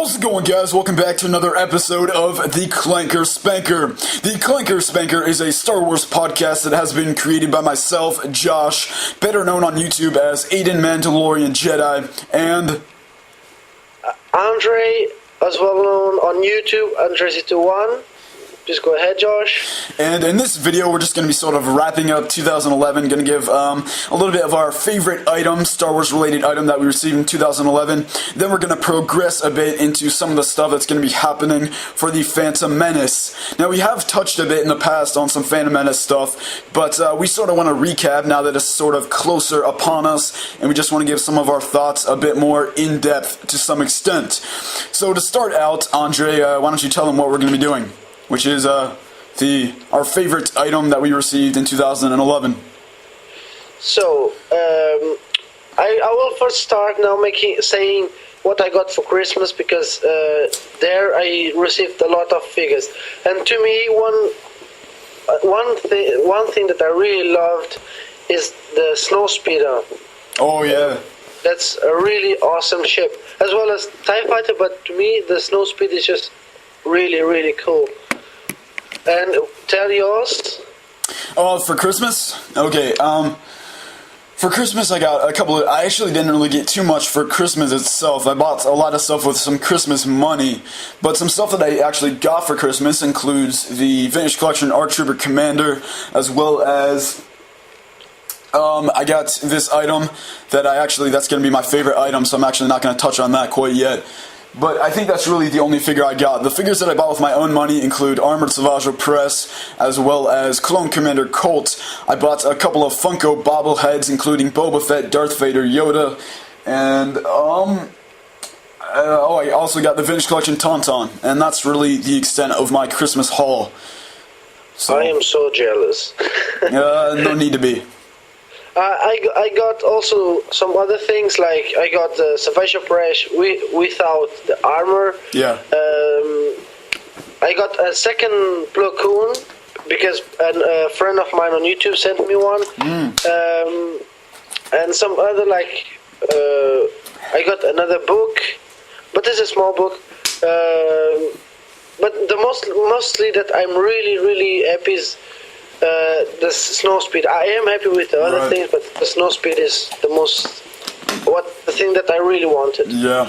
How's it going, guys? Welcome back to another episode of The Clanker Spanker. The Clanker Spanker is a Star Wars podcast that has been created by myself, Josh, better known on YouTube as Aiden Mandalorian Jedi, and Andre, as well known on YouTube, Andre01. Just go ahead, Josh. And in this video, we're just going to be sort of wrapping up 2011. Going to give a little bit of our favorite item, Star Wars related item that we received in 2011. Then we're going to progress a bit into some of the stuff that's going to be happening for the Phantom Menace. Now, we have touched a bit in the past on some Phantom Menace stuff, but we sort of want to recap now that it's sort of closer upon us, and we just want to give some of our thoughts a bit more in depth to some extent. So to start out, Andre, why don't you tell them what we're going to be doing? Which is our favorite item that we received in 2011. So, I will first start now saying what I got for Christmas, because there I received a lot of figures. And to me, one thing that I really loved is the Snowspeeder. Oh yeah. That's a really awesome ship, as well as TIE Fighter, but to me the Snowspeeder is just really, really cool. And tell yours. Oh, for Christmas? Okay, for Christmas I got a couple of... I actually didn't really get too much for Christmas itself. I bought a lot of stuff with some Christmas money. But some stuff that I actually got for Christmas includes the Vintage Collection Art Trooper Commander, as well as... I got this item that that's going to be my favorite item, so I'm actually not going to touch on that quite yet. But I think that's really the only figure I got. The figures that I bought with my own money include Armored Savage Press, as well as Clone Commander Colt. I bought a couple of Funko bobbleheads, including Boba Fett, Darth Vader, Yoda, and, I also got the Vintage Collection Tauntaun. And that's really the extent of my Christmas haul. So, I am so jealous. no need to be. I got also some other things, like I got the Savage Press without the armor. Yeah. I got a second Plo Koon because a friend of mine on YouTube sent me one. And some other, like I got another book, but it's a small book. But the mostly that I'm really happy is the Snowspeed. I am happy with the other things, but the Snowspeed is the thing that I really wanted. Yeah.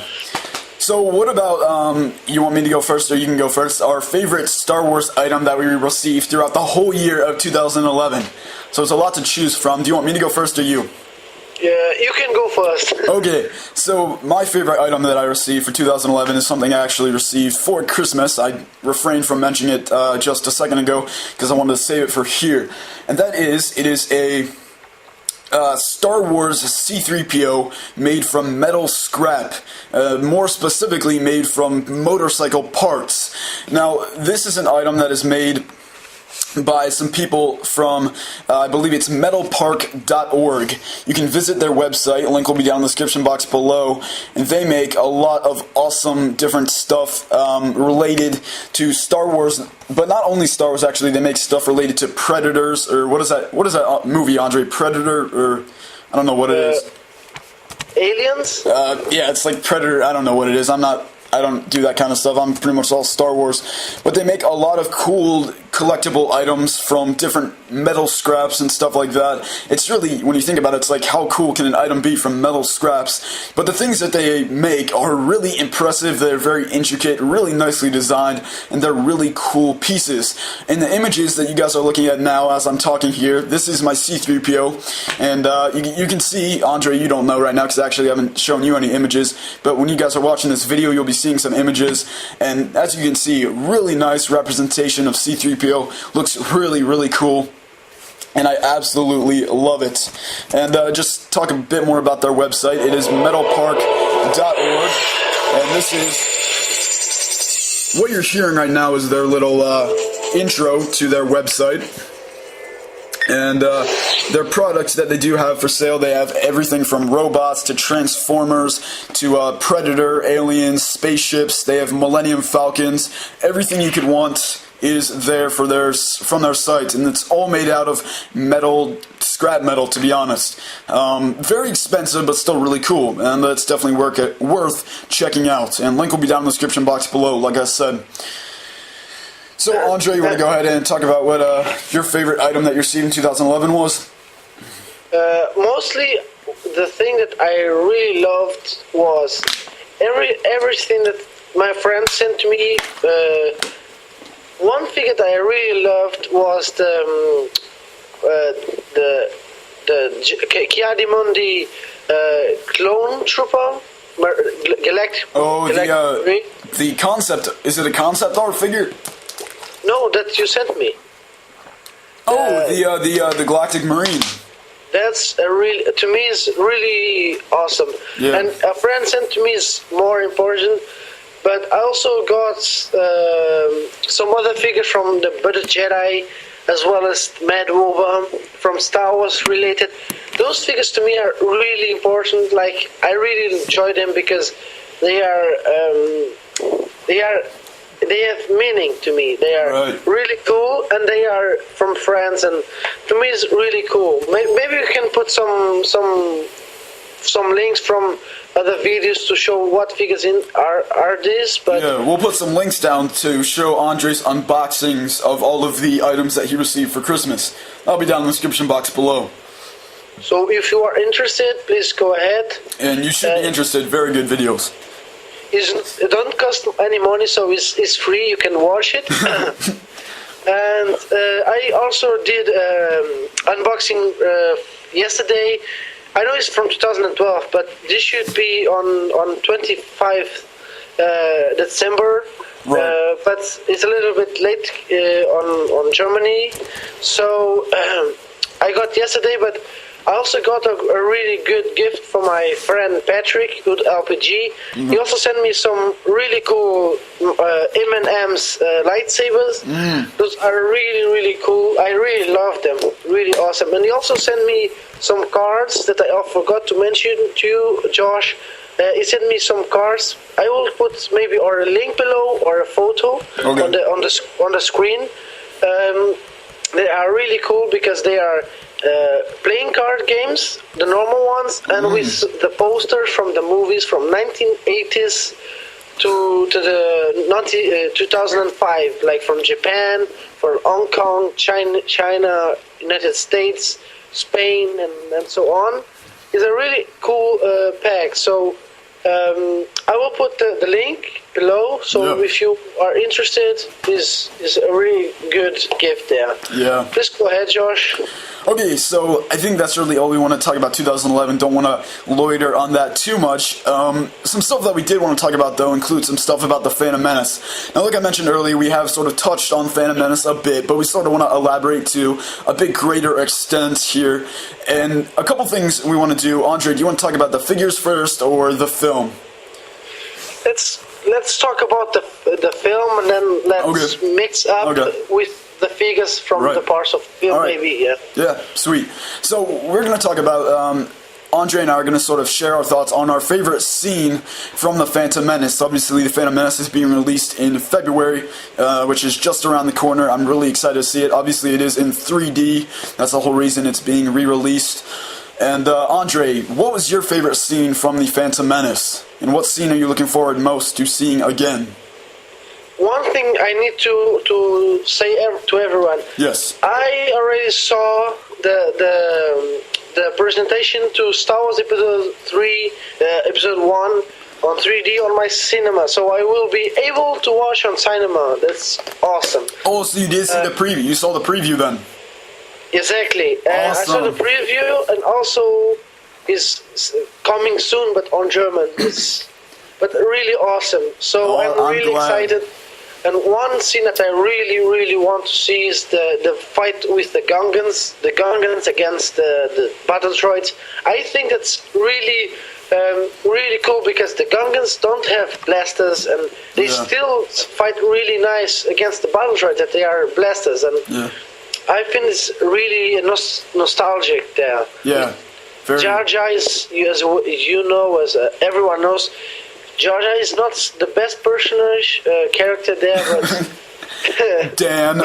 So what about, you want me to go first, or you can go first, our favorite Star Wars item that we received throughout the whole year of 2011. So it's a lot to choose from. Do you want me to go first, or you? Yeah, you can go first. Okay, so my favorite item that I received for 2011 is something I actually received for Christmas. I refrained from mentioning it just a second ago because I wanted to save it for here. And that is, it is a Star Wars C-3PO made from metal scrap, more specifically made from motorcycle parts. Now, this is an item that is made by some people from, I believe it's metalpark.org. You can visit their website, link will be down in the description box below, and they make a lot of awesome different stuff related to Star Wars, but not only Star Wars actually, they make stuff related to Predators, or what is that movie, Andre? Predator, or I don't know what it is. Aliens? Yeah, it's like Predator, I don't know what it is, I don't do that kind of stuff. I'm pretty much all Star Wars. But they make a lot of cool collectible items from different metal scraps and stuff like that. It's really, when you think about it, it's like, how cool can an item be from metal scraps? But the things that they make are really impressive. They're very intricate, really nicely designed, and they're really cool pieces. And the images that you guys are looking at now as I'm talking here, this is my C-3PO. And you can see, Andre, you don't know right now because I actually haven't shown you any images, but when you guys are watching this video, you'll be seeing some images. And as you can see, really nice representation of C-3PO. Looks really, really cool. And I absolutely love it. And just talk a bit more about their website. It is metalpark.org. And this is... what you're hearing right now is their little intro to their website. And their products that they do have for sale, they have everything from robots to Transformers to Predator, aliens, spaceships. They have Millennium Falcons. Everything you could want is there from their site, and it's all made out of metal scrap metal, to be honest. Very expensive, but still really cool, and that's definitely worth checking out. And link will be down in the description box below, like I said. So, Andre, you want to go ahead and talk about what your favorite item that you received in 2011 was? Mostly, the thing that I really loved was everything that my friends sent to me. One figure that I really loved was the Chiadimondi clone trooper, Galactic. Oh, the concept. Is it a concept art figure? No, that you sent me. Oh, the Galactic Marine. That's to me is really awesome. Yeah. And a friend sent to me is more important. But I also got some other figures from the Buddha Jedi, as well as Mad Woba from Star Wars related. Those figures to me are really important. Like, I really enjoy them because they have meaning to me. They are really cool, and they are from France, and to me it's really cool. Maybe we can put some links from other videos to show what figures are these. But yeah, we'll put some links down to show Andre's unboxings of all of the items that he received for Christmas. That'll be down in the description box below. So if you are interested, please go ahead. And you should be interested. Very good videos. It don't cost any money, so it's free. You can watch it. And I also did unboxing yesterday. I know it's from 2012, but this should be on 25th December. Right. But it's a little bit late on Germany. So I got yesterday, but I also got a really good gift from my friend Patrick, good LPG. Mm-hmm. He also sent me some really cool M&M's lightsabers. Those are really, really cool. I really love them. Really awesome. And he also sent me some cards that I forgot to mention to you, Josh. He sent me some cards. I will put maybe or a link below or a photo on the screen. They are really cool because they are playing card games, the normal ones, and with the posters from the movies from 1980s to the 2005, like from Japan, from Hong Kong, China, United States, Spain, and so on. It's a really cool pack. So I will put the link below. So if you are interested, this is a really good gift there. Yeah. Please go ahead, Josh. Okay, so I think that's really all we want to talk about 2011. Don't want to loiter on that too much. Some stuff that we did want to talk about, though, includes some stuff about the Phantom Menace. Now, like I mentioned earlier, we have sort of touched on Phantom Menace a bit, but we sort of want to elaborate to a bit greater extent here. And a couple things we want to do. Andre, do you want to talk about the figures first or the film? Let's talk about the film, and then let's mix up with the figures from the parts of the film, maybe. Yeah, sweet. So we're going to talk about Andre and I are going to sort of share our thoughts on our favorite scene from the Phantom Menace. Obviously, the Phantom Menace is being released in February, which is just around the corner. I'm really excited to see it. Obviously, it is in 3D. That's the whole reason it's being re-released. And Andre, what was your favorite scene from the Phantom Menace? And what scene are you looking forward most to seeing again? One thing I need to say to everyone. Yes. I already saw the presentation to Star Wars Episode 3, Episode 1 on 3D on my cinema, so I will be able to watch on cinema. That's awesome. Oh, so you did see the preview. You saw the preview then? Exactly. Awesome. I saw the preview, and also is coming soon, but on German. But really awesome. So I'm really excited. And one scene that I really, really want to see is the fight with the Gungans against the battle droids. I think that's really, really cool because the Gungans don't have blasters, and they still fight really nice against the battle droids that they are blasters. And I think it's really nostalgic there. Yeah. Jar Jar is, as you know, as everyone knows, Jar Jar is not the best character there, but Dan.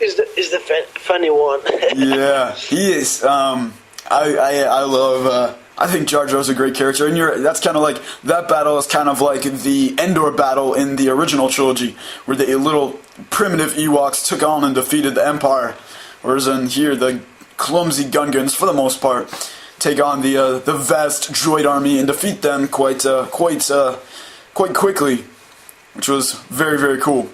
is the funny one. Yeah, he is. I love. I think Jar Jar's a great character, and that's kind of like that battle is kind of like the Endor battle in the original trilogy, where the little primitive Ewoks took on and defeated the Empire, whereas in here the clumsy Gungans, for the most part, take on the vast droid army and defeat them quite quickly, which was very, very cool.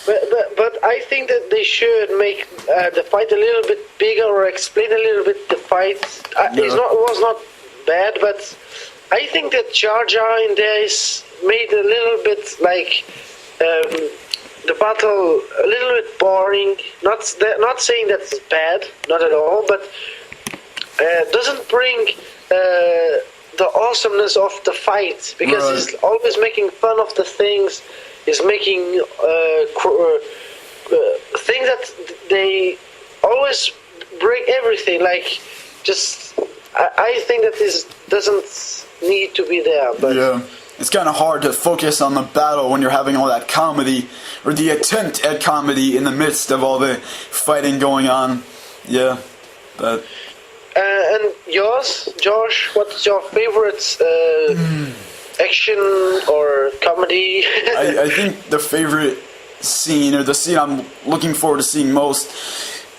But I think that they should make the fight a little bit bigger, or explain a little bit the fight. It was not bad, but I think that Jar Jar in there is made a little bit like the battle a little bit boring. Not saying that's bad, not at all, but doesn't bring the awesomeness of the fight, because he's always making fun of the things. He's making things that they always break everything. Like, just I think that this doesn't need to be there. But yeah, it's kind of hard to focus on the battle when you're having all that comedy, or the attempt at comedy in the midst of all the fighting going on. Yeah, but. And yours, Josh? What's your favorite action or comedy? I think the favorite scene, or the scene I'm looking forward to seeing most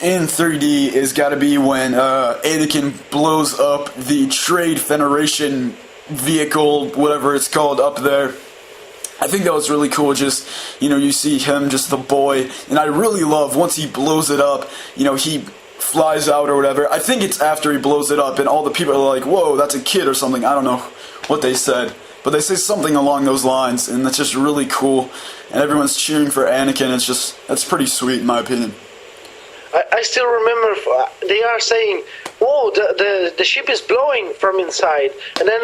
in 3D, is got to be when Anakin blows up the Trade Federation vehicle, whatever it's called, up there. I think that was really cool. Just, you see him, just the boy, and I really love once he blows it up. He flies out or whatever. I think it's after he blows it up, and all the people are like, "Whoa, that's a kid" or something. I don't know what they said, but they say something along those lines, and that's just really cool. And everyone's cheering for Anakin. That's pretty sweet, in my opinion. I still remember they are saying, "Whoa, the ship is blowing from inside," and then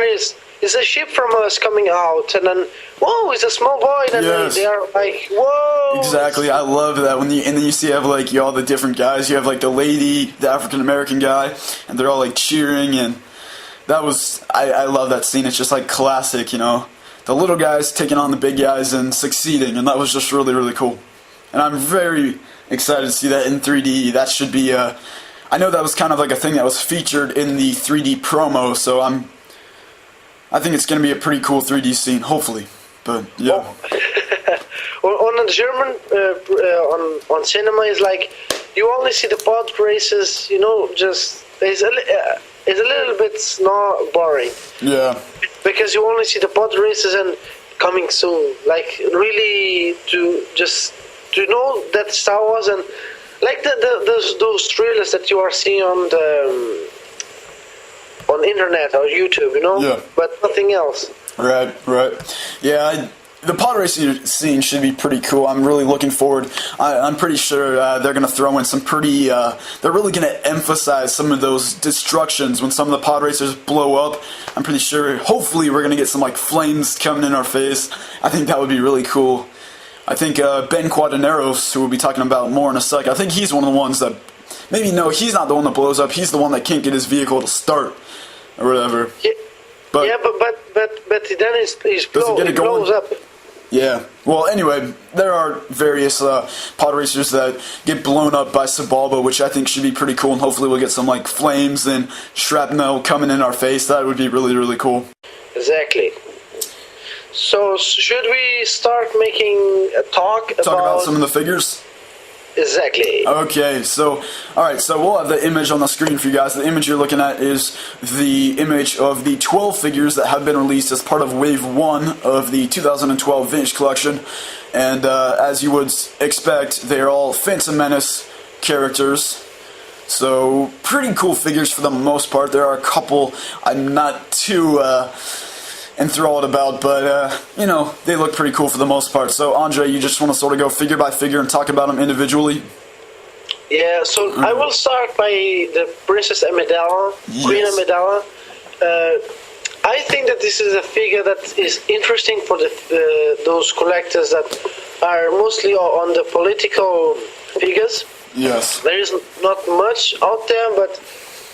is a ship from us coming out, and then whoa, it's a small boy, and then they are like, whoa. Exactly, I love that. And then you see all the different guys. You have like the lady, the African American guy, and they're all like cheering, and that was I love that scene. It's just like classic, the little guys taking on the big guys and succeeding, and that was just really, really cool. And I'm very excited to see that in 3D. That should be I know that was kind of like a thing that was featured in the 3D promo, so I think it's going to be a pretty cool 3D scene, hopefully. But yeah. On the German on cinema is like you only see the pod races. Just it's a little bit not boring. Yeah. Because you only see the pod races and coming soon. Like really to know that Star Wars, and like those trailers that you are seeing on the on internet or YouTube, Yeah. But nothing else. Right. Yeah, the pod racing scene should be pretty cool. I'm really looking forward. I'm pretty sure they're going to throw in some pretty... they're really going to emphasize some of those destructions when some of the pod racers blow up. I'm pretty sure, hopefully, we're going to get some flames coming in our face. I think that would be really cool. I think Ben Quaderneros, who we'll be talking about more in a sec, I think he's one of the ones that... Maybe, no, he's not the one that blows up. He's the one that can't get his vehicle to start. Or whatever. Yeah, but then it blows up. Yeah. Well, anyway, there are various pod racers that get blown up by Sebulba, which I think should be pretty cool, and hopefully we'll get some flames and shrapnel coming in our face. That would be really, really cool. Exactly. So should we start making a talk about some of the figures? Exactly. Okay, so, alright, so we'll have the image on the screen for you guys. The image you're looking at is the image of the 12 figures that have been released as part of Wave 1 of the 2012 Vintage Collection. And as you would expect, they're all Phantom Menace characters. So, pretty cool figures for the most part. There are a couple I'm not too enthralled about, but they look pretty cool for the most part. So Andre, you just want to sort of go figure by figure and talk about them individually? Yeah, so I will start by the Princess Amidala, Queen Amidala. I think that this is a figure that is interesting for those collectors that are mostly on the political figures. Yes. There is not much out there, but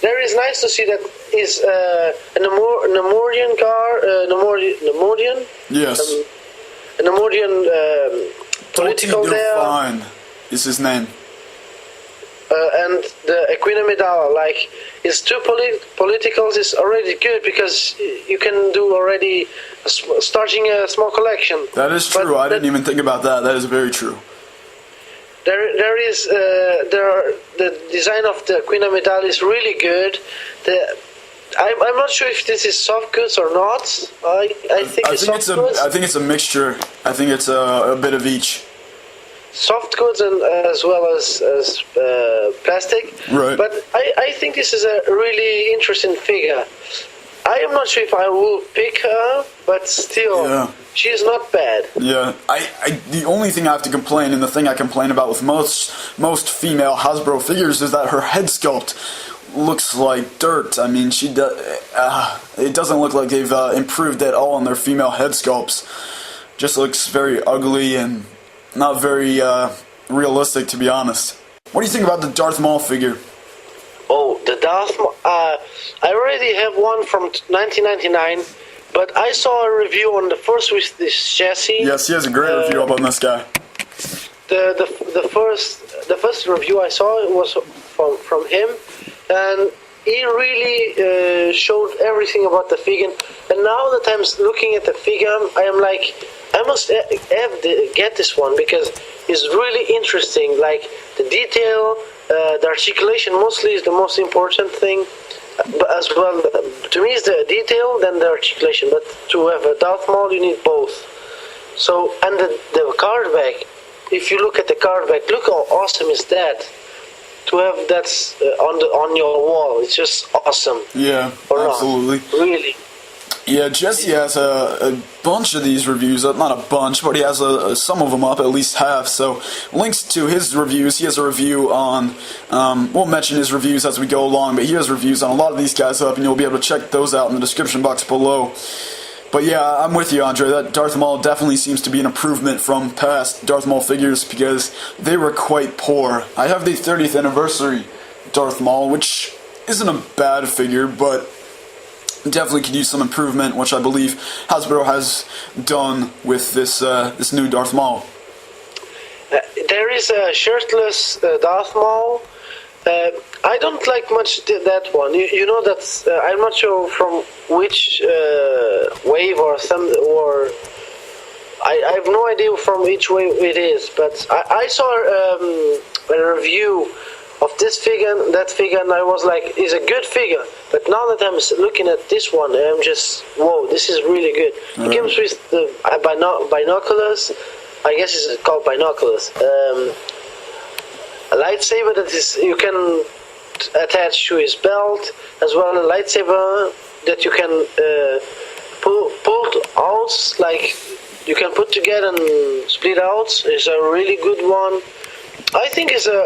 there is nice to see that is a Nemorian car, Nemorian. Yes. A Nemorian political there. Fine is his name. and the Equina Medalla, like, it's too political. Is already good because you can do already starting a small collection. That is true. But I didn't even think about that. That is very true. The design of the Equina Medalla is really good. I'm not sure if this is soft goods or not. I think it's soft goods. I think it's a mixture. I think it's a bit of each. Soft goods and as well as plastic. Right. But I think this is a really interesting figure. I am not sure if I will pick her, but still, she's not bad. Yeah. The only thing I have to complain, and the thing I complain about with most female Hasbro figures, is that her head sculpt looks like dirt. I mean, it doesn't look like they've improved at all on their female head sculpts. Just looks very ugly and not very realistic, to be honest. What do you think about the Darth Maul figure? Oh, the Darth Maul. I already have one from 1999, but I saw a review on the first with this chassis. Yes, he has a great review up on this guy. The first review I saw was from him, and he really showed everything about the figure. And now that I'm looking at the figure, I am like, I must get this one because it's really interesting. Like the detail, the articulation mostly is the most important thing. But as well, to me, it's the detail then the articulation. But to have a Darth Maul, you need both. So, and the card back. If you look at the card back, look how awesome is that. To have that on your wall, it's just awesome. Yeah, absolutely. Really. Yeah, Jesse has a bunch of these reviews up. Not a bunch, but he has some of them up, at least half. So, links to his reviews. He has a review on, we'll mention his reviews as we go along, but he has reviews on a lot of these guys up, and you'll be able to check those out in the description box below. But yeah, I'm with you, Andre. That Darth Maul definitely seems to be an improvement from past Darth Maul figures because they were quite poor. I have the 30th anniversary Darth Maul, which isn't a bad figure, but definitely could use some improvement, which I believe Hasbro has done with this new Darth Maul. There is a shirtless Darth Maul. I don't like much that one. You know that I'm not sure from which wave or some or I have no idea from which wave it is. But I saw a review of this figure, that figure, and I was like, it's a good figure. But now that I'm looking at this one, I'm just, whoa, this is really good. It comes with the binoculars. I guess it's called binoculars. A lightsaber that is you can attach to his belt, as well as a lightsaber that you can pull out, like you can put together and split out. It's a really good one. I think it's a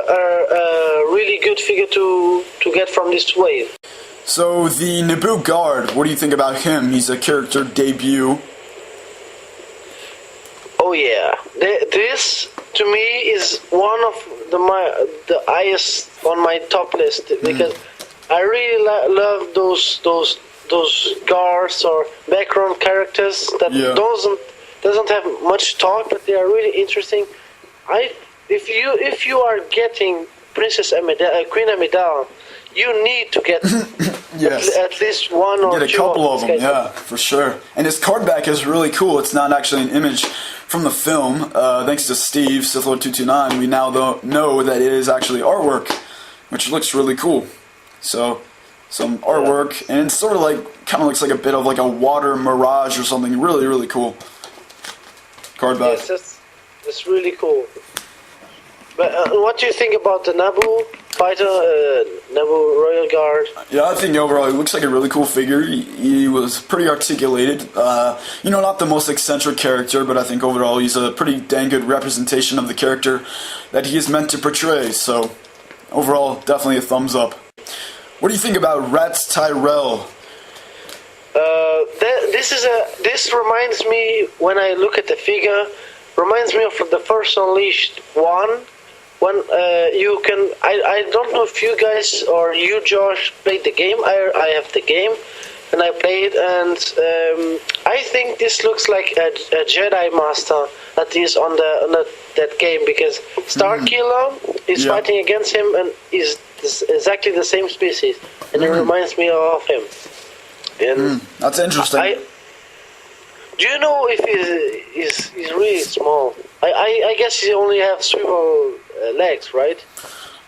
really good figure to get from this wave. So the Naboo Guard, what do you think about him? He's a character debut. Oh yeah, this to me is one of the highest on my top list because I really love those guards or background characters that doesn't have much talk, but they are really interesting. If you are getting Princess Queen Amidala, you need to get at least one or two. Get a couple of them, yeah, for sure. And his card back is really cool. It's not actually an image from the film. Thanks to Steve, SithLord229, we now know that it is actually artwork, which looks really cool. So, some artwork, and it's sort of like, kind of looks like a bit of like a water mirage or something. Really, really cool. Card back. Yes, that's really cool. But what do you think about the Naboo fighter, Naboo Royal Guard? Yeah, I think overall he looks like a really cool figure. He was pretty articulated. Not the most eccentric character, but I think overall he's a pretty dang good representation of the character that he is meant to portray. So, overall, definitely a thumbs up. What do you think about Rats Tyrell? This reminds me, when I look at the figure, reminds me of the first Unleashed one. When you can, I don't know if you guys or you, Josh, played the game. I have the game, and I played, and I think this looks like a Jedi Master that is on that game, because Starkiller is fighting against him and is exactly the same species, and it reminds me of him. And that's interesting. Do you know if he's really small? I guess he only have swivel legs, right?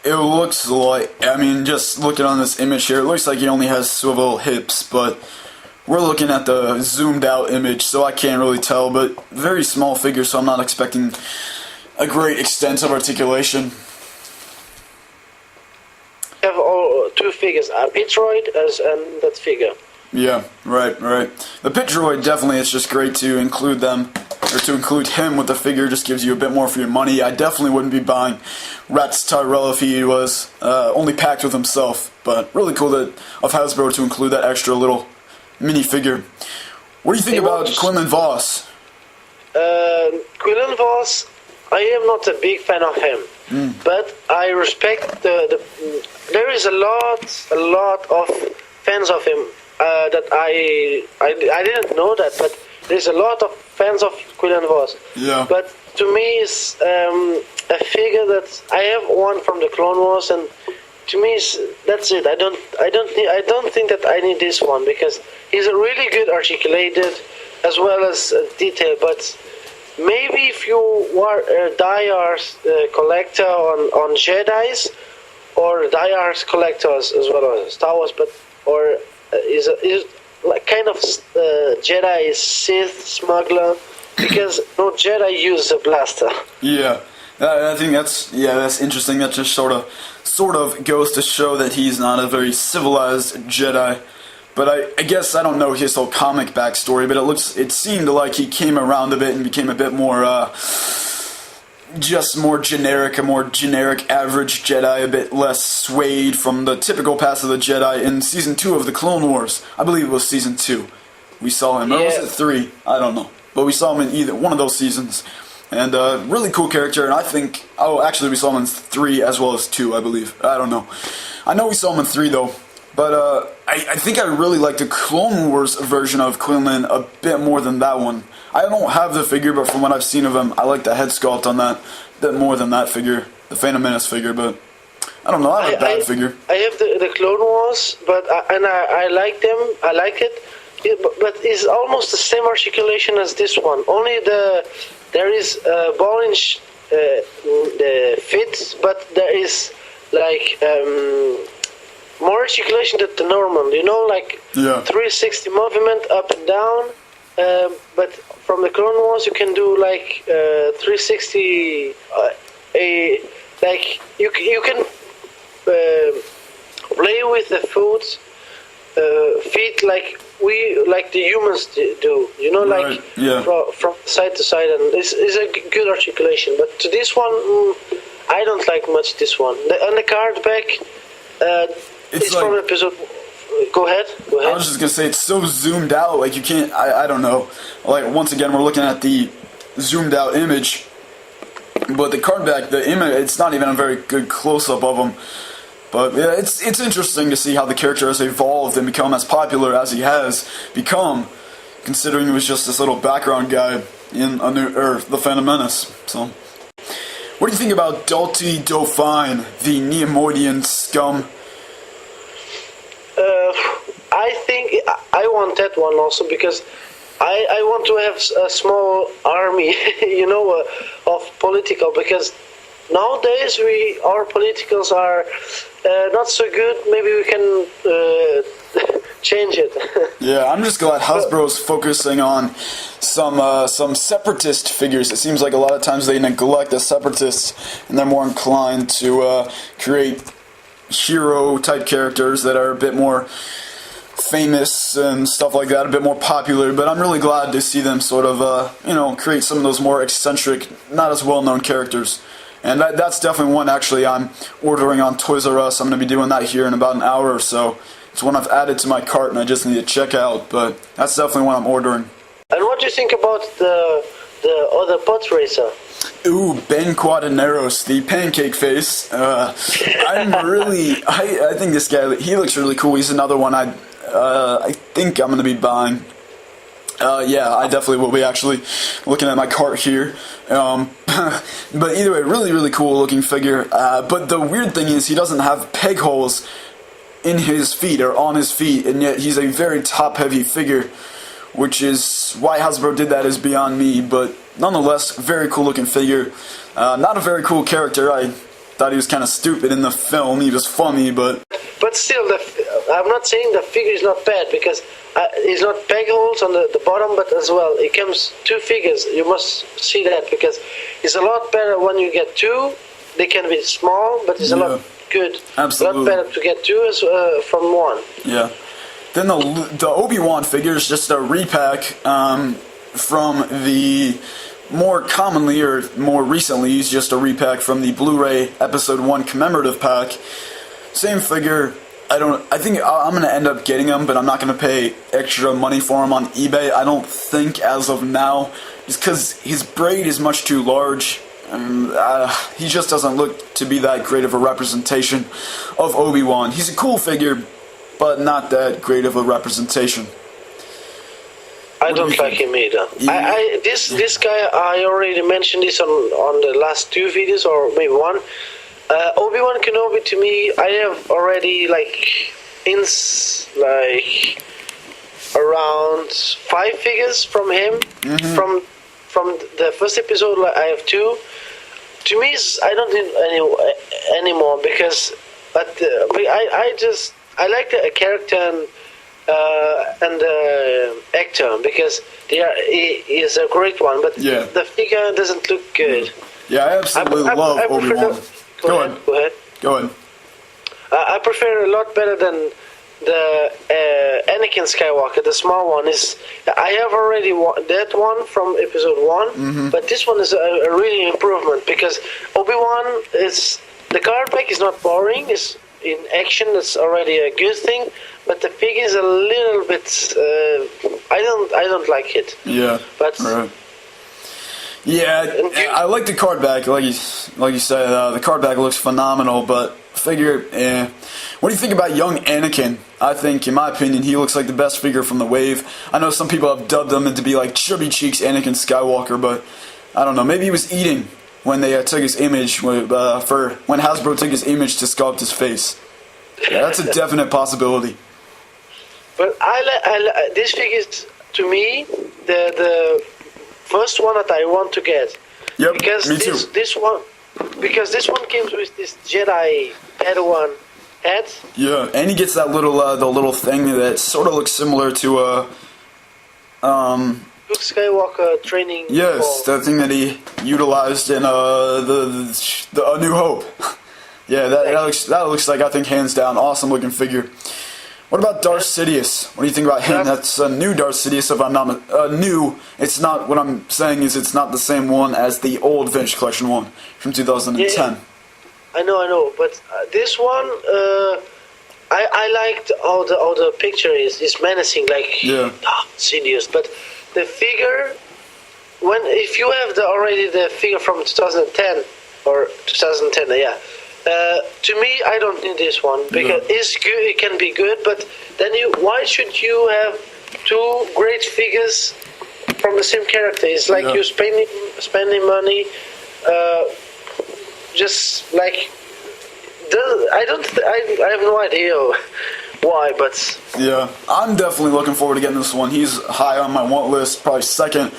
It looks like, I mean, just looking on this image here, it looks like he only has swivel hips, but we're looking at the zoomed out image, so I can't really tell, but very small figure, so I'm not expecting a great extent of articulation. We have two figures, a Petroid and that figure. Yeah, right. The pit droid, definitely, it's just great to include them, or to include him with the figure, just gives you a bit more for your money. I definitely wouldn't be buying Rex Tyrell if he was only packed with himself, but really cool of Hasbro to include that extra little mini figure. What do you think about Quinlan Voss? Quinlan Voss, I am not a big fan of him, but I respect there is a lot of fans of him. That I didn't know that, but there's a lot of fans of Quinlan Voss. Yeah. But to me, it's a figure that I have one from the Clone Wars, and to me, that's it. I don't think that I need this one, because he's a really good articulated as well as detailed. But maybe if you are a die-hard collector on Jedi's, or die-hard collectors as well as Star Wars, but is like kind of Jedi Sith smuggler, because no Jedi use a blaster. Yeah, I think that's interesting. That just sort of goes to show that he's not a very civilized Jedi. But I guess I don't know his whole comic backstory, but it seemed like he came around a bit and became a bit more just more generic, a more generic average Jedi, a bit less swayed from the typical paths of the Jedi in Season 2 of the Clone Wars. I believe it was Season 2. We saw him. Or was it 3? I don't know. But we saw him in either one of those seasons. And really cool character, and I think... Oh, actually we saw him in 3 as well as 2, I believe. I don't know. I know we saw him in 3, though. But I think I really like the Clone Wars version of Quinlan a bit more than that one. I don't have the figure, but from what I've seen of him, I like the head sculpt on that a bit more than that figure, the Phantom Menace figure, but I don't know, I like that figure. I have the Clone Wars, but I like them, I like it, but it's almost the same articulation as this one, only there is a ball in the fit, but there is like more articulation than the normal, like 360 movement up and down, but from the Clone Wars you can do like 360, like you can play with the feet like the humans do, from side to side, and it's a good articulation. But to this one, I don't like much this one. On the card back, it's like, from episode. Go ahead. I was just gonna say, it's so zoomed out, like you can't. I don't know. Like, once again, we're looking at the zoomed out image, but the card back, the image, it's not even a very good close up of him. But yeah, it's interesting to see how the character has evolved and become as popular as he has become, considering he was just this little background guy in A New Earth, the Phantom Menace. So, what do you think about Dulce Dauphine, the Neimoidian scum? I think I want that one also, because I want to have a small army, of political, because nowadays our politicals are not so good. Maybe we can change it. Yeah, I'm just glad Hasbro's focusing on some separatist figures. It seems like a lot of times they neglect the separatists, and they're more inclined to create hero-type characters that are a bit more famous and stuff like that, a bit more popular. But I'm really glad to see them sort of, create some of those more eccentric, not as well-known characters. And that's definitely one, actually, I'm ordering on Toys R Us. I'm going to be doing that here in about an hour or so. It's one I've added to my cart and I just need to check out, but that's definitely one I'm ordering. And what do you think about the other pod racer? Ooh, Ben Quadinaros, the pancake face. I think this guy, he looks really cool. He's another one I think I'm going to be buying. Yeah, I definitely will be actually looking at my cart here. But either way, really, really cool looking figure. But the weird thing is he doesn't have peg holes in his feet or on his feet, and yet he's a very top-heavy figure, which is why Hasbro did that is beyond me. But nonetheless, very cool looking figure. Not a very cool character. I thought he was kind of stupid in the film. He was funny, but still, I'm not saying the figure is not bad because it's not peg holes on the bottom, but as well it comes two figures. You must see that because it's a lot better when you get two. They can be small, but it's a lot good. Absolutely. A lot better to get two as from one. Yeah. Then the Obi-Wan figure is just a repack from the more commonly or more recently is just a repack from the Blu-ray Episode 1 commemorative pack. Same figure. I think I'm going to end up getting him, but I'm not going to pay extra money for him on eBay. I don't think as of now, just because his braid is much too large. He just doesn't look to be that great of a representation of Obi-Wan. He's a cool figure, but not that great of a representation. I don't like him either. Yeah. This guy, I already mentioned this on the last two videos, or maybe one. Obi-Wan Kenobi, to me, I have already around 5 figures from him. Mm-hmm. From the first episode, I have 2. To me, I don't need any more because, I like the character and the actor because he is a great one, but the figure doesn't look good. Yeah, I absolutely love Obi-Wan. Go ahead. I prefer a lot better than the Anakin Skywalker. The small one is. I have already that one from episode 1, but this one is a really improvement because Obi-Wan is. The card pack is not boring. It's in action. That's already a good thing. But the figure is a little bit. I don't like it. Yeah. But. Right. Yeah, I like the card back. Like you said, the card back looks phenomenal. But figure, what do you think about young Anakin? I think, in my opinion, he looks like the best figure from the wave. I know some people have dubbed him to be like Chubby Cheeks Anakin Skywalker, but I don't know. Maybe he was eating when they took his image when Hasbro took his image to sculpt his face. Yeah, that's a definite possibility. But I this figure is, to me, the first one that I want to get. Yep, because me too. This one comes with this Jedi Padawan hat. Yeah, and he gets that little thing that sort of looks similar to Luke Skywalker training. Yes, that thing that he utilized in the A New Hope. Yeah, that looks like, I think, hands down, awesome looking figure. What about Darth Sidious? What do you think about him? That's a new Darth Sidious. If I'm not new, it's not. What I'm saying is it's not the same one as the old Vintage Collection one from 2010. Yeah. I know, but this one, I liked how the picture is menacing, Sidious. But the figure, if you have already the figure from 2010 or 2010, yeah. To me, I don't need this one because it's good. It can be good, but then why should you have 2 great figures from the same character? It's like you spending money, just like. I have no idea why, but yeah, I'm definitely looking forward to getting this one. He's high on my want list, probably second.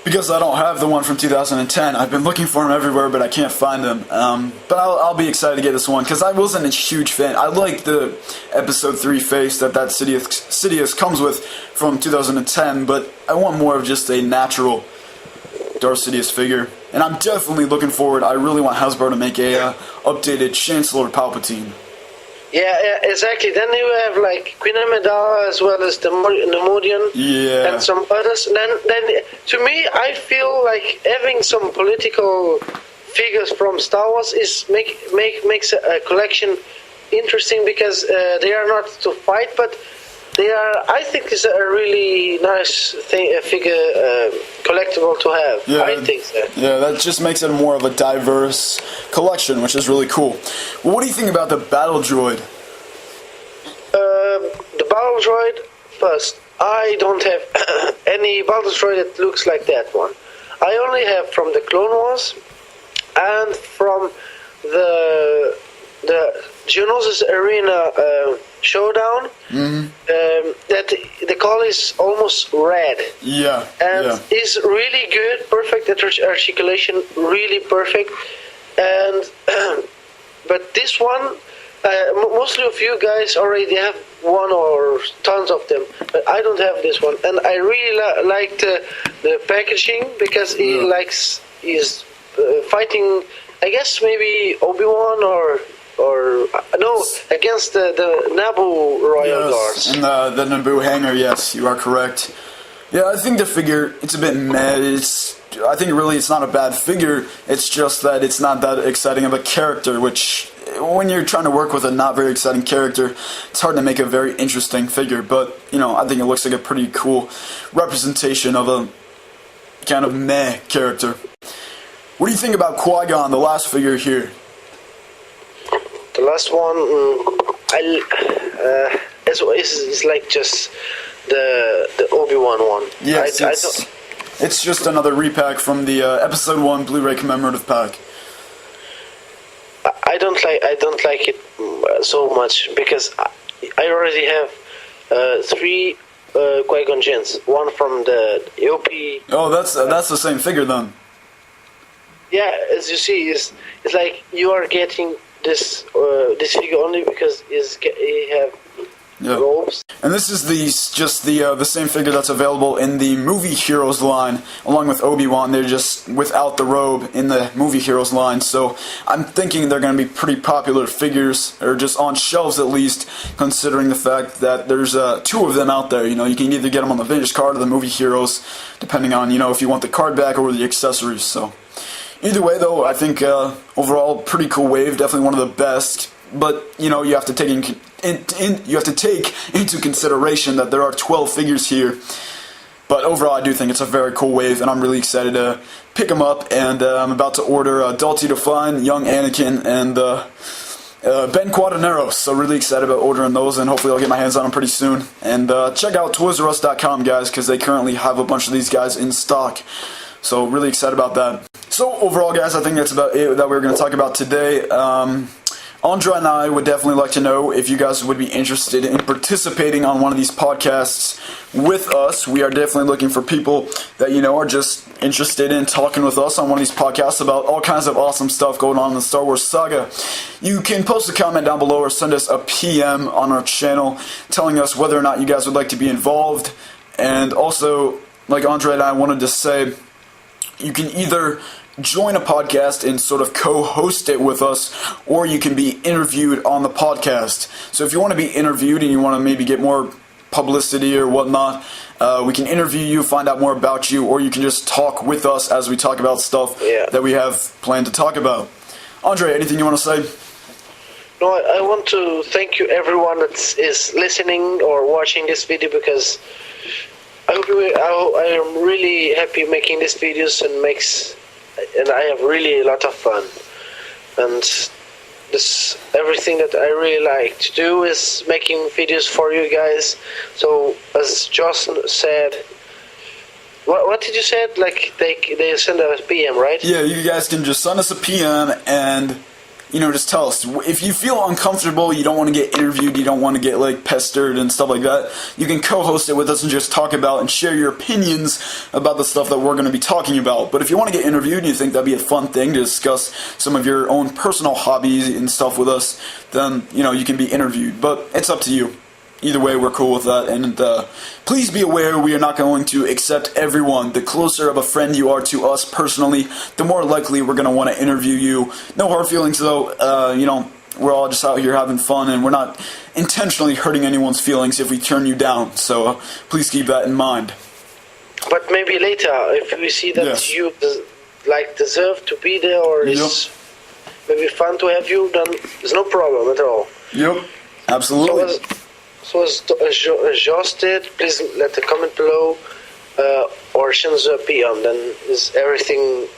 Because I don't have the one from 2010. I've been looking for him everywhere, but I can't find him. But I'll be excited to get this one, because I wasn't a huge fan. I like the Episode 3 face that Sidious comes with from 2010, but I want more of just a natural Darth Sidious figure. And I'm definitely looking forward. I really want Hasbro to make a updated Chancellor Palpatine. Yeah, exactly. Then you have Queen Amidala as well as the Nemoidian and some others. Then to me, I feel like having some political figures from Star Wars makes a collection interesting because they are not to fight, but they are. I think it's a really nice thing, a figure collectible to have. Yeah, I think so. Yeah, that just makes it more of a diverse collection, which is really cool. Well, what do you think about the Battle Droid? The Battle Droid, first, I don't have any Battle Droid that looks like that one. I only have from the Clone Wars and from the Geonosis Arena showdown. That the color is almost red. Yeah. And it's really good, perfect articulation, really perfect. And but this one, mostly of you guys already have one or tons of them, but I don't have this one, and I really like the packaging because he's fighting. I guess maybe Obi-Wan or no, against the Naboo Royal Guards. And the Naboo hangar. Yes, you are correct. Yeah, I think the figure, it's a bit meh. I think really it's not a bad figure. It's just that it's not that exciting of a character, which when you're trying to work with a not very exciting character, it's hard to make a very interesting figure. But, I think it looks like a pretty cool representation of a kind of meh character. What do you think about Qui-Gon, the last figure here? The last one, it's like just the Obi-Wan one. Yes, it's just another repack from the Episode 1 Blu-ray commemorative pack. I don't like it so much because I already have 3 Qui-Gon Jinns. One from the OP. Oh, that's the same figure then. Yeah, as you see, it's like you are getting this figure only because he have robes. And this is the same figure that's available in the Movie Heroes line, along with Obi-Wan. They're just without the robe in the Movie Heroes line. So I'm thinking they're going to be pretty popular figures, or just on shelves at least, considering the fact that there's 2 of them out there. You can either get them on the vintage card or the Movie Heroes, depending on if you want the card back or the accessories. So either way, though, I think overall pretty cool wave, definitely one of the best. But you have to take into consideration that there are 12 figures here. But overall, I do think it's a very cool wave, and I'm really excited to pick them up. And I'm about to order Dulce Define, Young Anakin, and Ben Quaterneros. So really excited about ordering those, and hopefully I'll get my hands on them pretty soon. And check out ToysRUs.com, guys, because they currently have a bunch of these guys in stock. So really excited about that. So overall, guys, I think that's about it that we're going to talk about today. Andre and I would definitely like to know if you guys would be interested in participating on one of these podcasts with us. We are definitely looking for people that, are just interested in talking with us on one of these podcasts about all kinds of awesome stuff going on in the Star Wars saga. You can post a comment down below or send us a PM on our channel telling us whether or not you guys would like to be involved. And also, like Andre and I wanted to say, you can either join a podcast and sort of co-host it with us, or you can be interviewed on the podcast. So if you want to be interviewed and you want to maybe get more publicity or whatnot, we can interview you, find out more about you, or you can just talk with us as we talk about stuff that we have planned to talk about. Andre, anything you want to say? No, I want to thank you everyone that is listening or watching this video, because I am really happy making these videos and I have really a lot of fun. And this everything that I really like to do is making videos for you guys. So as Josh said, what did you say? Like they send a PM, right? Yeah, you guys can just send us a PM and just tell us. If you feel uncomfortable, you don't want to get interviewed, you don't want to get pestered and stuff like that, you can co-host it with us and just talk about and share your opinions about the stuff that we're going to be talking about. But if you want to get interviewed and you think that'd be a fun thing to discuss some of your own personal hobbies and stuff with us, then, you can be interviewed. But it's up to you. Either way, we're cool with that, and please be aware we are not going to accept everyone. The closer of a friend you are to us personally, the more likely we're going to want to interview you. No hard feelings, though. We're all just out here having fun, and we're not intentionally hurting anyone's feelings if we turn you down. So please keep that in mind. But maybe later, if we see that you deserve to be there, or it's maybe fun to have you, then there's no problem at all. Yep, absolutely. So as Josh did, please let the comment below or send us a PM, then is everything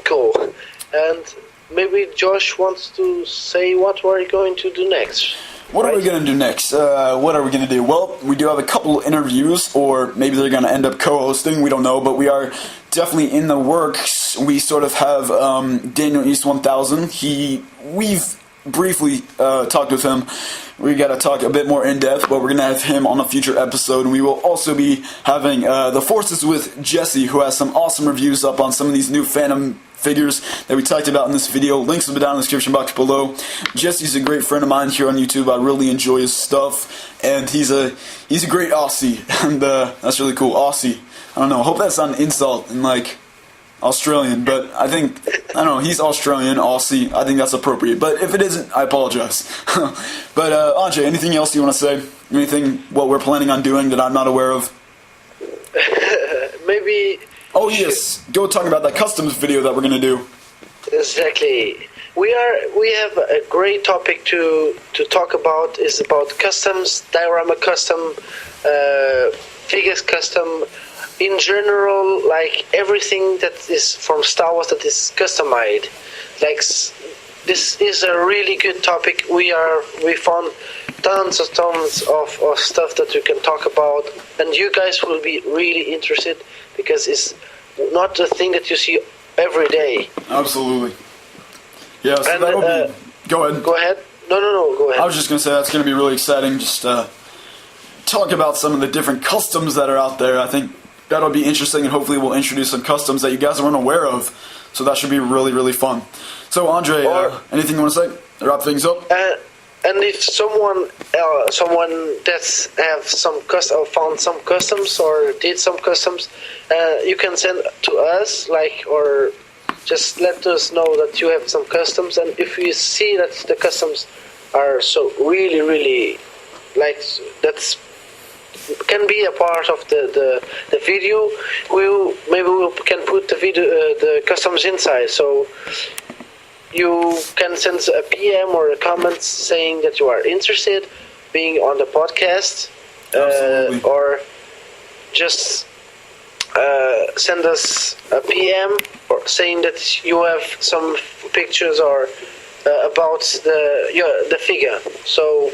cool. And maybe Josh wants to say what we're going to do next. What are we going to do next? What are we going to do? Well, we do have a couple interviews, or maybe they're going to end up co-hosting. We don't know, but we are definitely in the works. We sort of have Daniel East 1000. We've briefly talked with him. We got to talk a bit more in depth, but we're going to have him on a future episode. And we will also be having the Forces with Jesse, who has some awesome reviews up on some of these new Phantom figures that we talked about in this video. Links will be down in the description box below. Jesse's a great friend of mine here on YouTube. I really enjoy his stuff, and he's a great Aussie, and that's really cool. Aussie. I don't know. I hope that's not an insult in like Australian, but I don't know. He's Australian, Aussie. I think that's appropriate. But if it isn't, I apologize. But Andre, anything else you want to say? Anything what we're planning on doing that I'm not aware of? Maybe. Oh yes, go talk about that customs video that we're gonna do. Exactly. We have a great topic to talk about. Is about customs, diorama custom, figures custom, in general, like everything that is from Star Wars that is customized. Like this is a really good topic. We found tons of stuff that we can talk about, and you guys will be really interested because it's not a thing that you see every day. Absolutely. Yeah, so that'll be... Go ahead. Go ahead. No, go ahead. I was just going to say that's going to be really exciting. Just talk about some of the different customs that are out there. I think that'll be interesting, and hopefully we'll introduce some customs that you guys weren't aware of. So that should be really, really fun. So, Andre, anything you want to say to wrap things up? And if someone that's have found some customs or did some customs, you can send to us, or just let us know that you have some customs. And if you see that the customs are so really, really that's can be a part of the video, maybe we can put the customs inside. So you can send a PM or a comment saying that you are interested being on the podcast, or just send us a PM or saying that you have some pictures or about the figure. So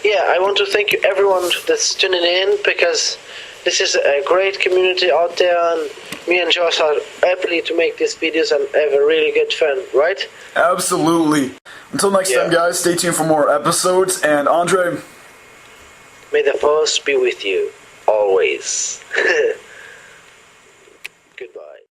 yeah, I want to thank you everyone that's tuning in, because this is a great community out there, and me and Josh are happy to make these videos and have a really good fun, right? Absolutely. Until next time, guys, stay tuned for more episodes, and Andre... May the Force be with you, always.